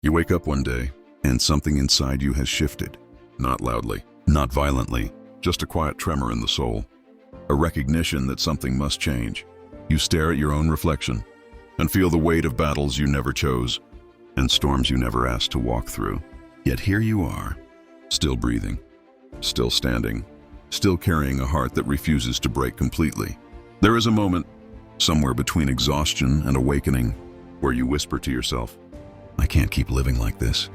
You wake up one day, and something inside you has shifted. Not loudly, not violently, just a quiet tremor in the soul. A recognition that something must change. You stare at your own reflection and feel the weight of battles you never chose and storms you never asked to walk through. Yet here you are, still breathing, still standing, still carrying a heart that refuses to break completely. There is a moment, somewhere between exhaustion and awakening, where you whisper to yourself, "I can't keep living like this."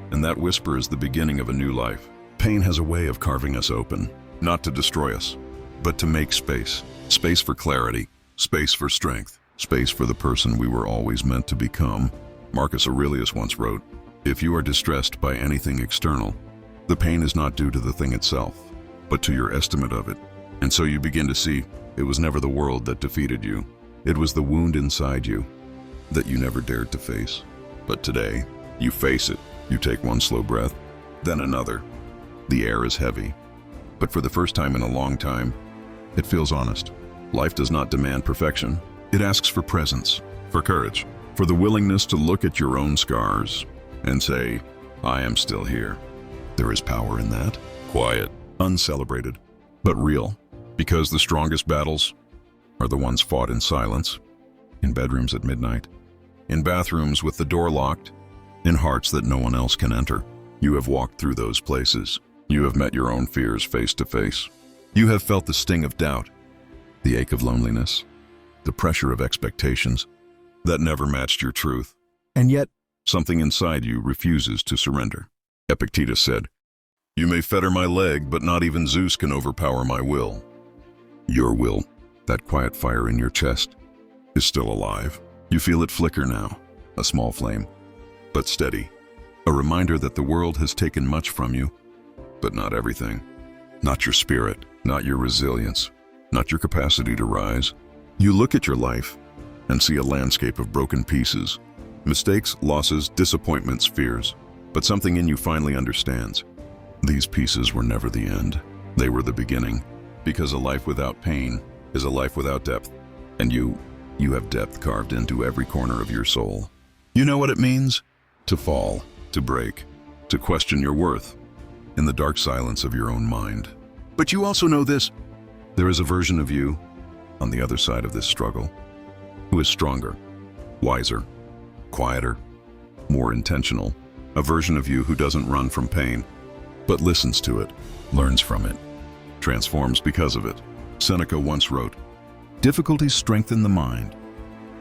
And that whisper is the beginning of a new life. Pain has a way of carving us open, not to destroy us, but to make space. Space for clarity, space for strength, space for the person we were always meant to become. Marcus Aurelius once wrote, "If you are distressed by anything external, the pain is not due to the thing itself, but to your estimate of it." And so you begin to see it was never the world that defeated you. It was the wound inside you that you never dared to face. But today, you face it. You take one slow breath, then another. The air is heavy. But for the first time in a long time, it feels honest. Life does not demand perfection. It asks for presence, for courage, for the willingness to look at your own scars and say, "I am still here." There is power in that. Quiet, uncelebrated, but real. Because the strongest battles are the ones fought in silence, in bedrooms at midnight, in bathrooms with the door locked, in hearts that no one else can enter. You have walked through those places. You have met your own fears face to face. You have felt the sting of doubt, the ache of loneliness, the pressure of expectations that never matched your truth. And yet, something inside you refuses to surrender. Epictetus said, "You may fetter my leg, but not even Zeus can overpower my will." Your will, that quiet fire in your chest, is still alive. You feel it flicker now, a small flame, but steady. A reminder that the world has taken much from you, but not everything. Not your spirit, not your resilience, not your capacity to rise. You look at your life and see a landscape of broken pieces, mistakes, losses, disappointments, fears. But something in you finally understands. These pieces were never the end. They were the beginning. Because a life without pain is a life without depth. And you have depth carved into every corner of your soul. You know what it means? To fall, to break, to question your worth in the dark silence of your own mind. But you also know this. There is a version of you on the other side of this struggle who is stronger, wiser, quieter, more intentional. A version of you who doesn't run from pain, but listens to it, learns from it, transforms because of it. Seneca once wrote, "Difficulties strengthen the mind,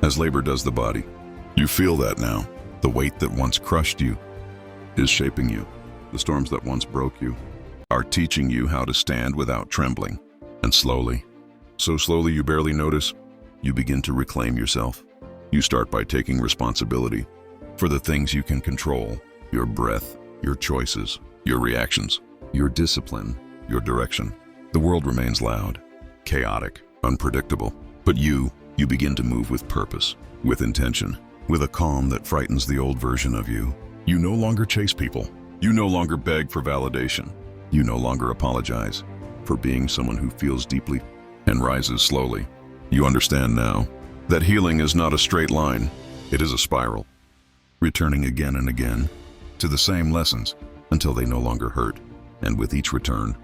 as labor does the body." You feel that now. The weight that once crushed you is shaping you. The storms that once broke you are teaching you how to stand without trembling. And slowly, so slowly you barely notice, you begin to reclaim yourself. You start by taking responsibility for the things you can control: your breath, your choices, your reactions, your discipline, your direction. The world remains loud, chaotic, unpredictable. But you begin to move with purpose, with intention, with a calm that frightens the old version of you. You no longer chase people. You no longer beg for validation. You no longer apologize for being someone who feels deeply and rises slowly. You understand now that healing is not a straight line. It is a spiral, returning again and again to the same lessons until they no longer hurt. And with each return,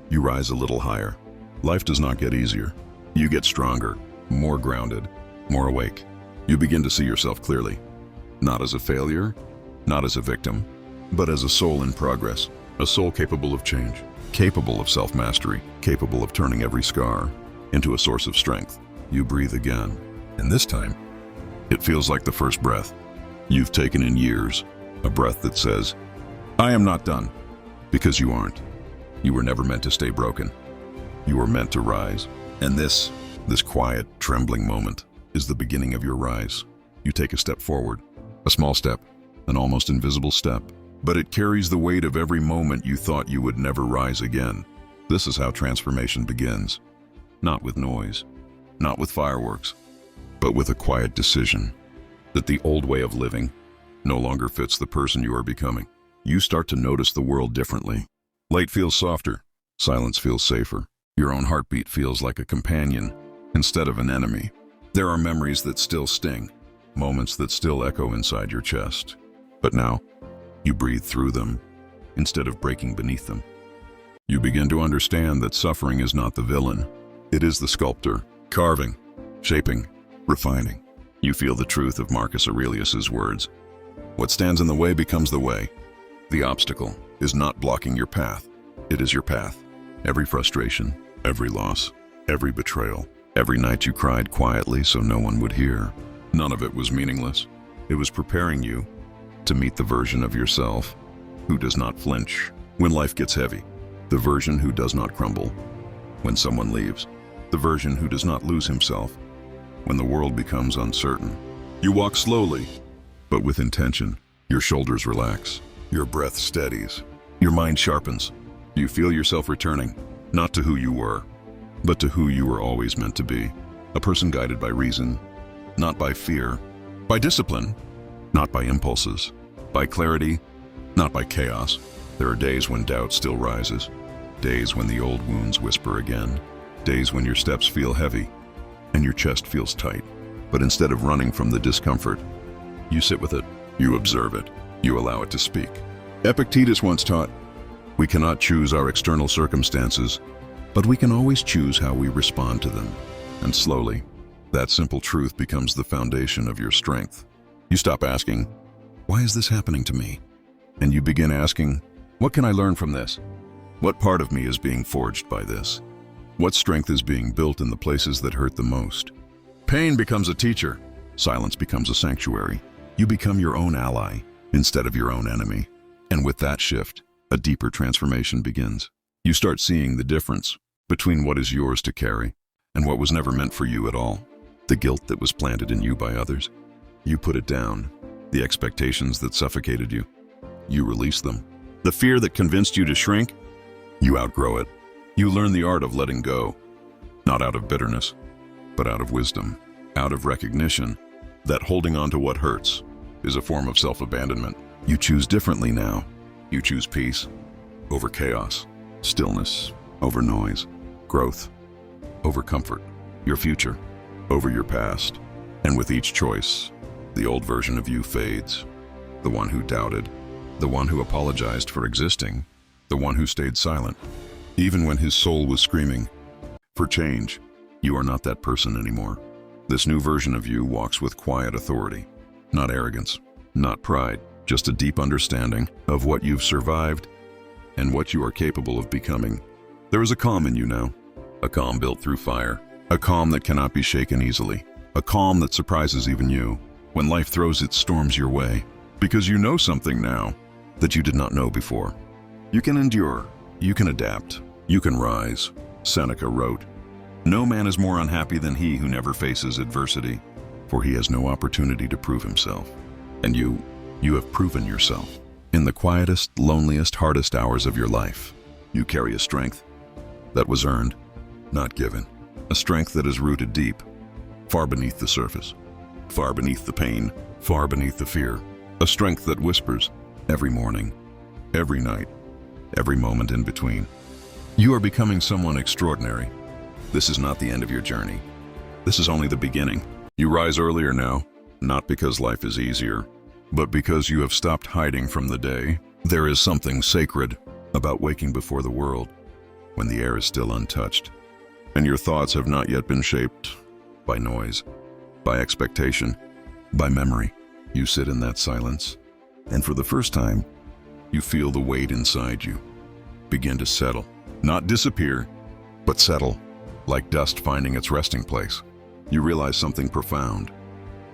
you rise a little higher. Life does not get easier. You get stronger, more grounded, more awake. You begin to see yourself clearly, not as a failure, not as a victim, but as a soul in progress, a soul capable of change, capable of self-mastery, capable of turning every scar into a source of strength. You breathe again, and this time, it feels like the first breath you've taken in years, a breath that says, "I am not done," because you aren't. You were never meant to stay broken. You were meant to rise. And this quiet, trembling moment is the beginning of your rise. You take a step forward, a small step, an almost invisible step, but it carries the weight of every moment you thought you would never rise again. This is how transformation begins. Not with noise, not with fireworks, but with a quiet decision that the old way of living no longer fits the person you are becoming. You start to notice the world differently. Light feels softer, silence feels safer. Your own heartbeat feels like a companion instead of an enemy. There are memories that still sting, moments that still echo inside your chest. But now, you breathe through them instead of breaking beneath them. You begin to understand that suffering is not the villain. It is the sculptor, carving, shaping, refining. You feel the truth of Marcus Aurelius's words. What stands in the way becomes the way. The obstacle is not blocking your path. It is your path. Every frustration, every loss, every betrayal, every night you cried quietly so no one would hear. None of it was meaningless. It was preparing you to meet the version of yourself who does not flinch when life gets heavy, the version who does not crumble when someone leaves, the version who does not lose himself when the world becomes uncertain. You walk slowly, but with intention. Your shoulders relax, your breath steadies, your mind sharpens. You feel yourself returning, not to who you were, but to who you were always meant to be. A person guided by reason, not by fear, by discipline, not by impulses, by clarity, not by chaos. There are days when doubt still rises, days when the old wounds whisper again, days when your steps feel heavy and your chest feels tight. But instead of running from the discomfort, you sit with it, you observe it, you allow it to speak. Epictetus once taught, we cannot choose our external circumstances, but we can always choose how we respond to them. And slowly, that simple truth becomes the foundation of your strength. You stop asking, why is this happening to me? And you begin asking, what can I learn from this? What part of me is being forged by this? What strength is being built in the places that hurt the most? Pain becomes a teacher. Silence becomes a sanctuary. You become your own ally instead of your own enemy. And with that shift, a deeper transformation begins. You start seeing the difference between what is yours to carry and what was never meant for you at all. The guilt that was planted in you by others. You put it down. The expectations that suffocated you. You release them. The fear that convinced you to shrink. You outgrow it. You learn the art of letting go, not out of bitterness, but out of wisdom, out of recognition that holding on to what hurts is a form of self-abandonment. You choose differently now. You choose peace over chaos, stillness over noise, growth over comfort, your future over your past. And with each choice, the old version of you fades. The one who doubted, the one who apologized for existing, the one who stayed silent, even when his soul was screaming for change. You are not that person anymore. This new version of you walks with quiet authority, not arrogance, not pride, just a deep understanding of what you've survived and what you are capable of becoming. There is a calm in you now, a calm built through fire, a calm that cannot be shaken easily, a calm that surprises even you when life throws its storms your way, because you know something now that you did not know before. You can endure, you can adapt, you can rise. Seneca wrote, no man is more unhappy than he who never faces adversity, for he has no opportunity to prove himself. And you have proven yourself. In the quietest, loneliest, hardest hours of your life, you carry a strength that was earned, not given. A strength that is rooted deep, far beneath the surface, far beneath the pain, far beneath the fear. A strength that whispers every morning, every night, every moment in between. You are becoming someone extraordinary. This is not the end of your journey. This is only the beginning. You rise earlier now, not because life is easier, but because you have stopped hiding from the day. There is something sacred about waking before the world, when the air is still untouched, and your thoughts have not yet been shaped by noise, by expectation, by memory. You sit in that silence, and for the first time, you feel the weight inside you begin to settle. Not disappear, but settle, like dust finding its resting place. You realize something profound.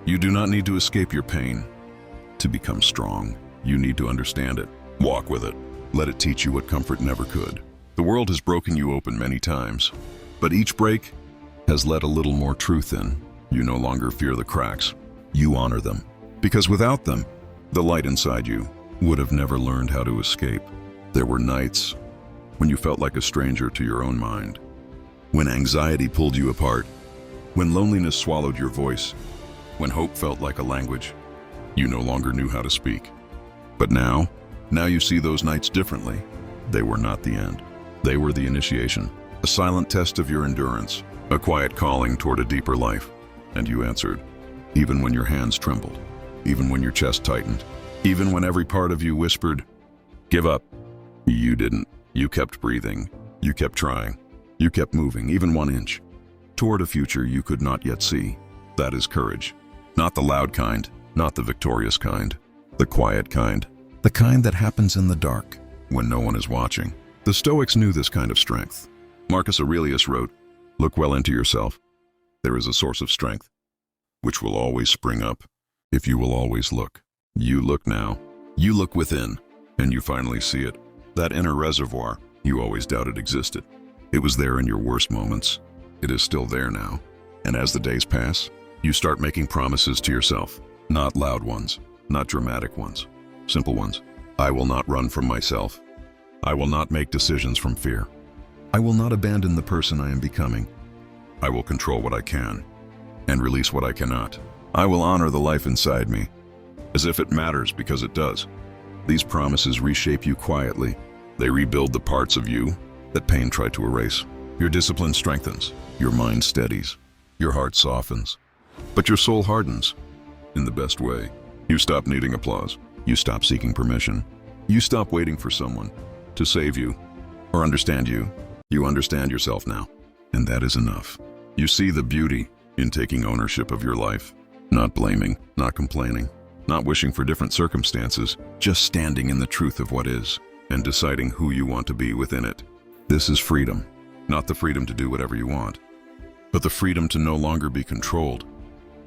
You do not need to escape your pain to become strong. You need to understand it. Walk with it. Let it teach you what comfort never could. The world has broken you open many times, but each break has let a little more truth in. You no longer fear the cracks. You honor them, because without them, the light inside you would have never learned how to escape. There were nights when you felt like a stranger to your own mind, when anxiety pulled you apart, when loneliness swallowed your voice, when hope felt like a language you no longer knew how to speak. But now you see those nights differently. They were not the end. They were the initiation, a silent test of your endurance, a quiet calling toward a deeper life. And you answered, even when your hands trembled, even when your chest tightened, Even when every part of you whispered, "Give up," you didn't. You kept breathing. You kept trying. You kept moving, even 1 inch, toward a future you could not yet see. That is courage. Not the loud kind, not the victorious kind. The quiet kind. The kind that happens in the dark, when no one is watching. The Stoics knew this kind of strength. Marcus Aurelius wrote, "Look well into yourself. There is a source of strength, which will always spring up, if you will always look." You look now. You look within, and you finally see it. That inner reservoir you always doubted existed. It was there in your worst moments. It is still there now. And as the days pass, you start making promises to yourself. Not loud ones, not dramatic ones, simple ones. I will not run from myself. I will not make decisions from fear. I will not abandon the person I am becoming. I will control what I can and release what I cannot. I will honor the life inside me, as if it matters, because it does. These promises reshape you quietly. They rebuild the parts of you that pain tried to erase. Your discipline strengthens, your mind steadies, your heart softens, but your soul hardens in the best way. You stop needing applause. You stop seeking permission. You stop waiting for someone to save you or understand you. You understand yourself now, and that is enough. You see the beauty in taking ownership of your life, not blaming, not complaining, not wishing for different circumstances, just standing in the truth of what is and deciding who you want to be within it. This is freedom, not the freedom to do whatever you want, but the freedom to no longer be controlled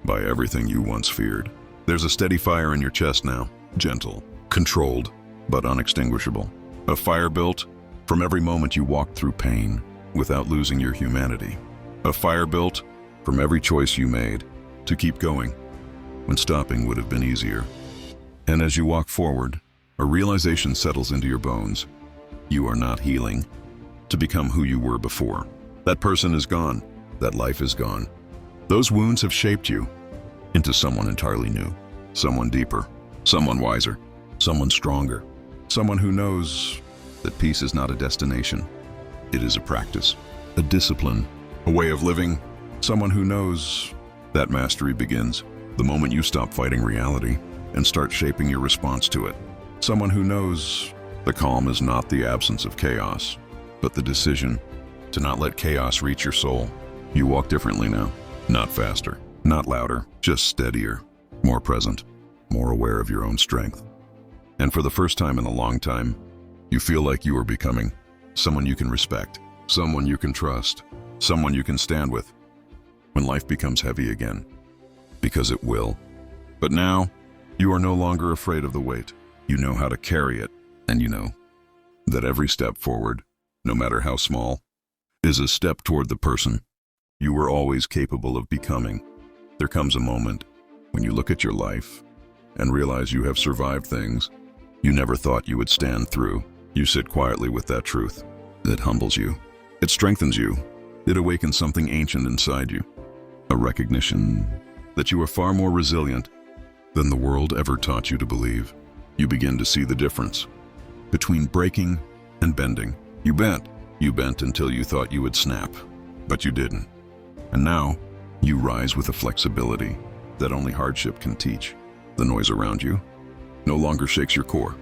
by everything you once feared. There's a steady fire in your chest now, gentle, controlled, but unextinguishable. A fire built from every moment you walked through pain without losing your humanity. A fire built from every choice you made to keep going when stopping would have been easier. And as you walk forward, a realization settles into your bones. You are not healing to become who you were before. That person is gone. That life is gone. Those wounds have shaped you into someone entirely new, someone deeper, someone wiser, someone stronger, someone who knows that peace is not a destination. It is a practice, a discipline, a way of living. Someone who knows that mastery begins the moment you stop fighting reality and start shaping your response to it. Someone who knows the calm is not the absence of chaos, but the decision to not let chaos reach your soul. You walk differently now, not faster, not louder, just steadier, more present, more aware of your own strength. And for the first time in a long time, you feel like you are becoming someone you can respect, someone you can trust, someone you can stand with when life becomes heavy again, because it will. But now, you are no longer afraid of the weight. You know how to carry it, and you know that every step forward, no matter how small, is a step toward the person you were always capable of becoming. There comes a moment when you look at your life and realize you have survived things you never thought you would stand through. You sit quietly with that truth. It humbles you. It strengthens you. It awakens something ancient inside you. A recognition that you are far more resilient than the world ever taught you to believe. You begin to see the difference between breaking and bending. You bent until you thought you would snap, but you didn't. And now, you rise with a flexibility that only hardship can teach. The noise around you no longer shakes your core.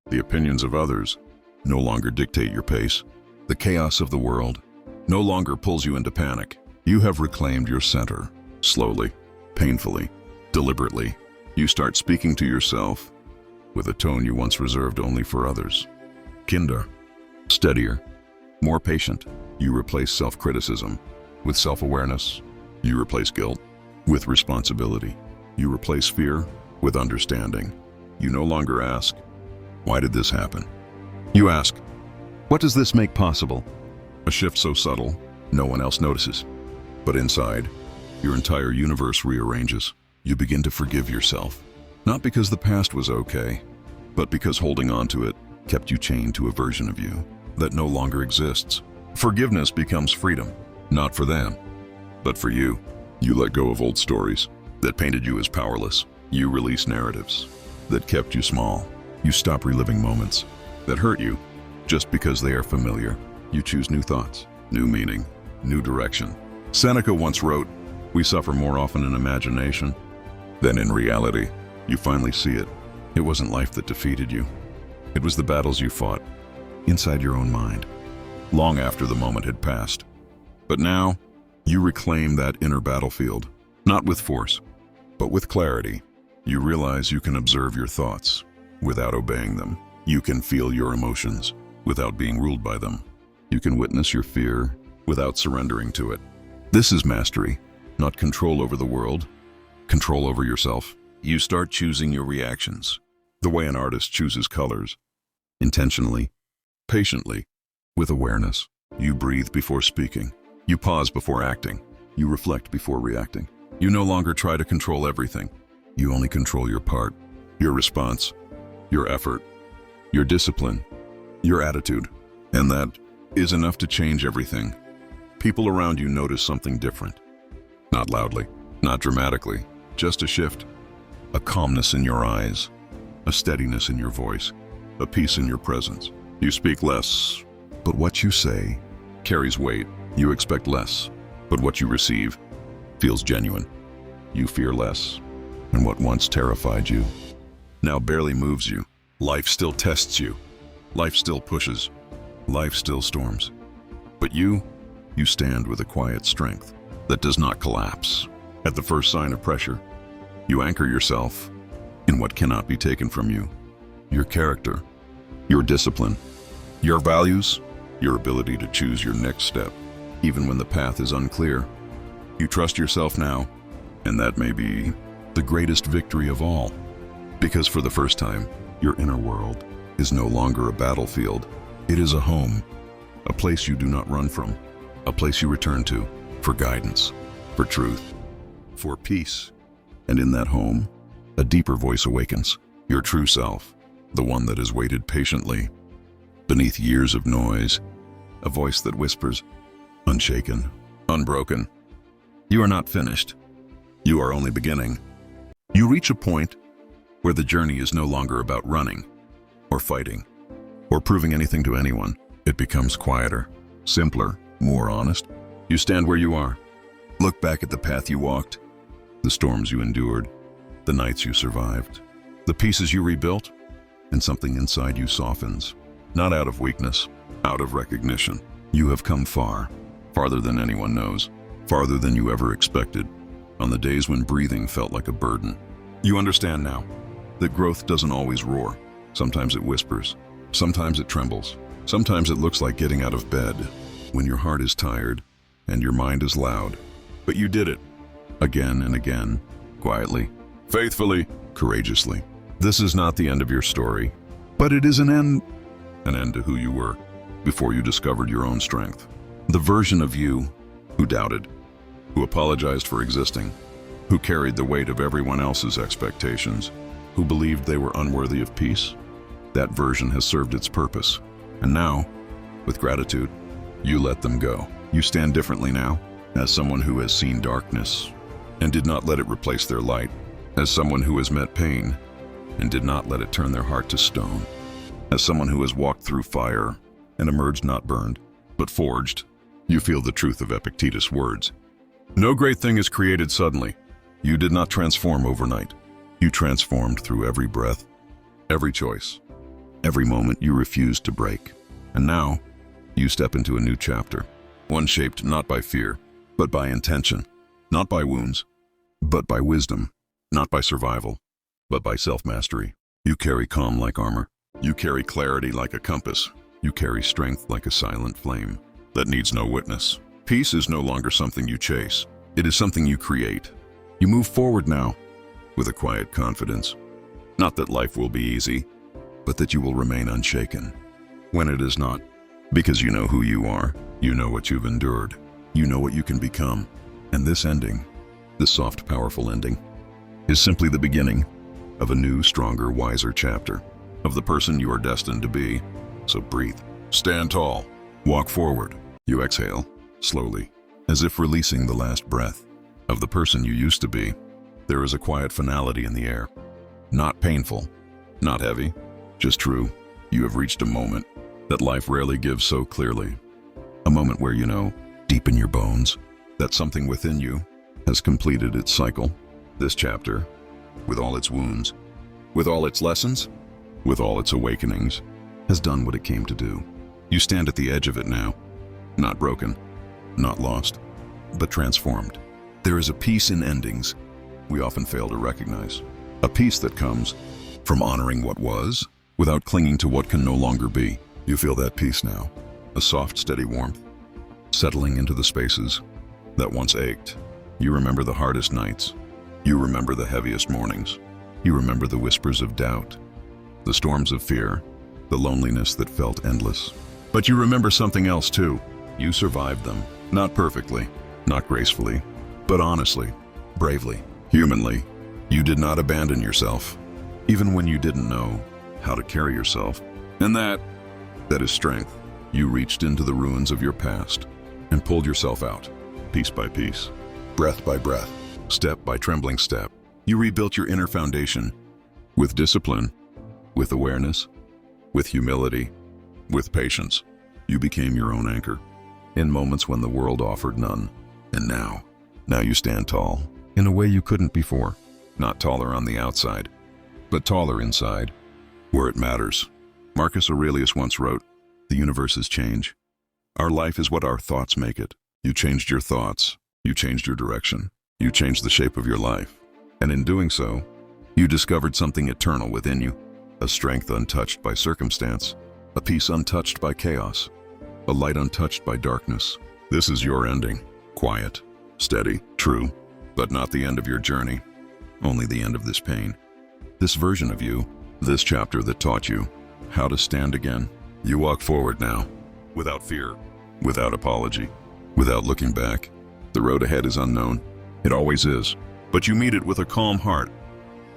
The opinions of others no longer dictate your pace. The chaos of the world no longer pulls you into panic. You have reclaimed your center. Slowly, painfully, deliberately, you start speaking to yourself with a tone you once reserved only for others. Kinder, steadier, more patient. You replace self-criticism with self-awareness. You replace guilt with responsibility. You replace fear with understanding. You no longer ask, "Why did this happen?" You ask, "What does this make possible?" A shift so subtle, no one else notices. But inside, your entire universe rearranges. You begin to forgive yourself. Not because the past was okay, but because holding on to it kept you chained to a version of you that no longer exists. Forgiveness becomes freedom, not for them, but for you. You let go of old stories that painted you as powerless. You release narratives that kept you small. You stop reliving moments that hurt you just because they are familiar. You choose new thoughts, new meaning, new direction. Seneca once wrote, "We suffer more often in imagination than in reality." You finally see it. It wasn't life that defeated you. It was the battles you fought inside your own mind, long after the moment had passed. But now, you reclaim that inner battlefield, not with force, but with clarity. You realize you can observe your thoughts without obeying them. You can feel your emotions without being ruled by them. You can witness your fear without surrendering to it. This is mastery, not control over the world, control over yourself. You start choosing your reactions, the way an artist chooses colors, intentionally, patiently, with awareness. You breathe before speaking. You pause before acting. You reflect before reacting. You no longer try to control everything. You only control your part, your response, your effort, your discipline, your attitude. And that is enough to change everything. People around you notice something different. Not loudly, not dramatically, just a shift. A calmness in your eyes, a steadiness in your voice, a peace in your presence. You speak less, but what you say carries weight. You expect less, but what you receive feels genuine. You fear less, and what once terrified you now barely moves you. Life still tests you. Life still pushes. Life still storms. But you stand with a quiet strength that does not collapse. At the first sign of pressure, you anchor yourself in what cannot be taken from you. Your character, your discipline, your values, your ability to choose your next step, even when the path is unclear. You trust yourself now, and that may be the greatest victory of all. Because for the first time, your inner world is no longer a battlefield. It is a home, a place you do not run from, a place you return to for guidance, for truth, for peace. And in that home, a deeper voice awakens, your true self, the one that has waited patiently beneath years of noise, a voice that whispers, unshaken, unbroken. You are not finished. You are only beginning. You reach a point where the journey is no longer about running, or fighting, or proving anything to anyone. It becomes quieter, simpler, more honest. You stand where you are. Look back at the path you walked, the storms you endured, the nights you survived, the pieces you rebuilt, and something inside you softens. Not out of weakness, out of recognition. You have come far, farther than anyone knows, farther than you ever expected, on the days when breathing felt like a burden. You understand now that growth doesn't always roar. Sometimes it whispers, sometimes it trembles, sometimes it looks like getting out of bed when your heart is tired and your mind is loud. But you did it, again and again, quietly, faithfully, courageously. This is not the end of your story, but it is an end to who you were before you discovered your own strength. The version of you who doubted, who apologized for existing, who carried the weight of everyone else's expectations, who believed they were unworthy of peace. That version has served its purpose. And now, with gratitude, you let them go. You stand differently now, as someone who has seen darkness and did not let it replace their light, as someone who has met pain and did not let it turn their heart to stone, as someone who has walked through fire and emerged not burned, but forged. You feel the truth of Epictetus' words. No great thing is created suddenly. You did not transform overnight. You transformed through every breath, every choice, every moment you refused to break. And now, you step into a new chapter, one shaped not by fear, but by intention, not by wounds, but by wisdom, not by survival, but by self-mastery. You carry calm like armor. You carry clarity like a compass. You carry strength like a silent flame that needs no witness. Peace is no longer something you chase. It is something you create. You move forward now with a quiet confidence. Not that life will be easy, but that you will remain unshaken when it is not. Because you know who you are. You know what you've endured. You know what you can become. And this ending, this soft, powerful ending, is simply the beginning of a new, stronger, wiser chapter of the person you are destined to be. So breathe, stand tall, walk forward. You exhale, slowly, as if releasing the last breath of the person you used to be. There is a quiet finality in the air. Not painful, not heavy, just true. You have reached a moment that life rarely gives so clearly. A moment where you know, deep in your bones, that something within you has completed its cycle. This chapter, with all its wounds, with all its lessons, with all its awakenings, has done what it came to do. You stand at the edge of it now, not broken, not lost, but transformed. There is a peace in endings we often fail to recognize. A peace that comes from honoring what was without clinging to what can no longer be. You feel that peace now, a soft, steady warmth, settling into the spaces that once ached. You remember the hardest nights. You remember the heaviest mornings. You remember the whispers of doubt, the storms of fear, the loneliness that felt endless. But you remember something else too. You survived them, not perfectly, not gracefully, but honestly, bravely, humanly. You did not abandon yourself, even when you didn't know how to carry yourself. And that is strength. You reached into the ruins of your past and pulled yourself out, piece by piece, breath by breath, step by trembling step. You rebuilt your inner foundation with discipline, with awareness, with humility, with patience. You became your own anchor in moments when the world offered none. And now you stand tall in a way you couldn't before. Not taller on the outside, but taller inside, where it matters. Marcus Aurelius once wrote, "The universe is change. Our life is what our thoughts make it." You changed your thoughts, you changed your direction, you changed the shape of your life. And in doing so, you discovered something eternal within you, a strength untouched by circumstance, a peace untouched by chaos, a light untouched by darkness. This is your ending, quiet, steady, true, but not the end of your journey, only the end of this pain. This version of you, this chapter that taught you how to stand again. You walk forward now, without fear, without apology, without looking back. The road ahead is unknown. It always is. But you meet it with a calm heart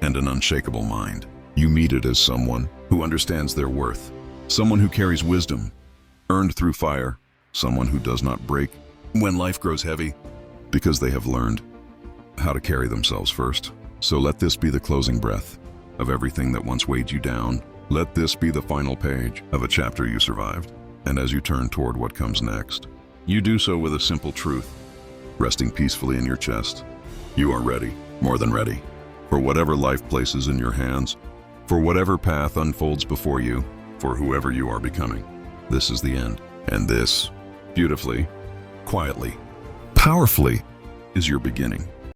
and an unshakable mind. You meet it as someone who understands their worth, someone who carries wisdom, earned through fire, someone who does not break when life grows heavy, because they have learned how to carry themselves first. So let this be the closing breath of everything that once weighed you down. Let this be the final page of a chapter you survived. And as you turn toward what comes next, you do so with a simple truth, resting peacefully in your chest. You are ready, more than ready, for whatever life places in your hands, for whatever path unfolds before you, for whoever you are becoming. This is the end. And this, beautifully, quietly, powerfully, is your beginning.